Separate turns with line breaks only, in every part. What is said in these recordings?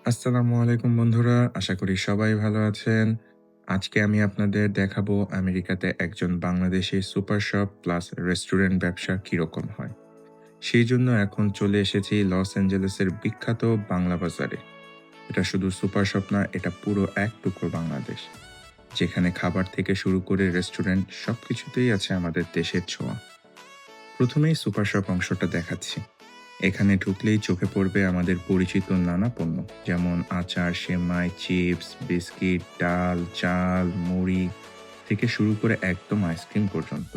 আসসালামু আলাইকুম বন্ধুরা। আশা করি সবাই ভালো আছেন। আজকে আমি আপনাদের দেখাবো আমেরিকাতে একজন Bangladeshi super shop plus restaurant ব্যবসা কিরকম হয়। সেই জন্য এখন চলে এসেছি লস অ্যাঞ্জেলেসের বিখ্যাত বাংলা বাজারে। এটা শুধু সুপার শপ না, এটা পুরো এক টুকরো বাংলাদেশ। যেখানে খাবার থেকে শুরু করে রেস্টুরেন্ট সবকিছুতেই আছে আমাদের দেশের ছোঁয়া। প্রথমেই সুপার শপ অংশটা দেখাচ্ছি। এখানে ঢুকলেই চোখে পড়বে আমাদের পরিচিত নানা পণ্য, যেমন আচার, সেমাই, চিপস, বিস্কিট, ডাল, চাল, মুড়ি থেকে শুরু করে একদম আইসক্রিম পর্যন্ত।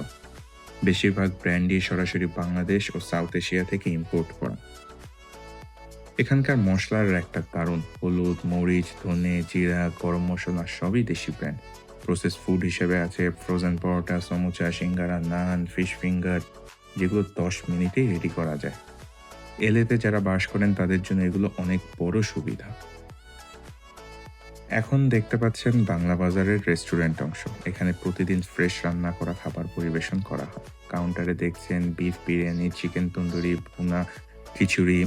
বেশিরভাগ ব্র্যান্ডই সরাসরি বাংলাদেশ ও সাউথ এশিয়া থেকে ইম্পোর্ট করা। এখানকার মশলার একটা কারণ, হলুদ, মরিচ, ধনে, জিরা, গরম মশলা সবই দেশি ব্র্যান্ড। প্রসেস ফুড হিসেবে আছে ফ্রোজেন পরোটা, সমুচা, সিঙ্গারা, নান, ফিশ ফিঙ্গার, যেগুলো 10 মিনিটেই রেডি করা যায়। এলএতে যারা বাস করেন তাদের জন্য এগুলো অনেক বড় সুবিধা। এখন দেখতে পাচ্ছেন বাংলা বাজারের রেস্টুরেন্ট অংশ। এখানে প্রতিদিন ফ্রেশ রান্না করা খাবার পরিবেশন করা হয়। কাউন্টারে দেখছেন বিফ বিরিয়ানি, চিকেন তন্দুরি, ভুনা খিচুড়ি,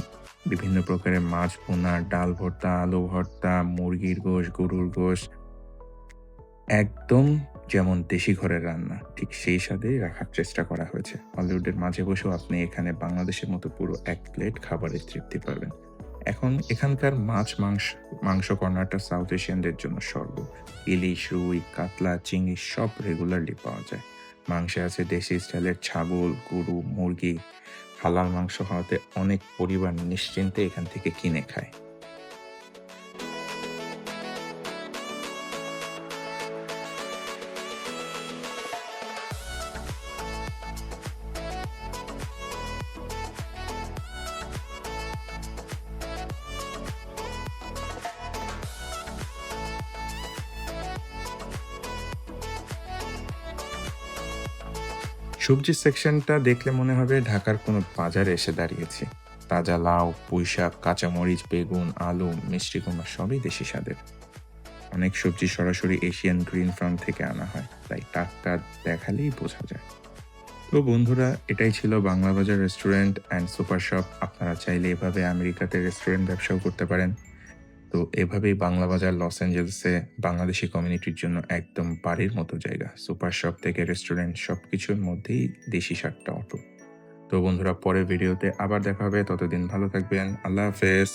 বিভিন্ন প্রকারের মাছ ভুনা, ডাল ভর্তা, আলু ভর্তা, মুরগির গোশ, গরুর গোশ, একদম যেমন দেশি ঘরের রান্না ঠিক সেই স্বাদেই রাখার চেষ্টা করা হয়েছে। হলিউডের মাঝে বসেও আপনি এখানে বাংলাদেশের মতো পুরো এক প্লেট খাবারের তৃপ্তি পাবেন। এখন এখানকার মাংস কর্নারটা সাউথ এশিয়ানদের জন্য স্বর্গ। ইলিশ, রুই, কাতলা, চিংড়ি সব রেগুলারলি পাওয়া যায়। মাংসে আছে দেশি স্টাইলের ছাগল, গরু, মুরগি। হালাল মাংস হওয়াতে অনেক পরিবার নিশ্চিন্তে এখান থেকে কিনে খায়। সবজি সেকশনটা দেখলে মনে হবে ঢাকার কোনো বাজারে এসে দাঁড়িয়েছি। তাজা লাউ, পুঁইশাক, কাঁচামরিচ, বেগুন, আলু, মিষ্টি কুমড়া সবই দেশি স্বাদের। অনেক সবজি সরাসরি এশিয়ান গ্রিন ফার্ম থেকে আনা হয়, তাই টাটকা দেখালেই বোঝা যায়। তো বন্ধুরা, এটাই ছিল বাংলা বাজার রেস্টুরেন্ট অ্যান্ড সুপার শপ। আপনারা চাইলে এভাবে আমেরিকাতে রেস্টুরেন্ট ব্যবসাও করতে পারেন। তো এভাবেই বাংলা বাজার লস অ্যাঞ্জেলেসে বাংলাদেশি কমিউনিটির জন্য একদম বাড়ির মতো জায়গা। সুপার শপ থেকে রেস্টুরেন্ট সবকিছুর মধ্যেই দেশি স্বাদটা অটুট। তো বন্ধুরা, পরের ভিডিওতে আবার দেখা হবে। ততদিন ভালো থাকবেন। আল্লাহ হাফেজ।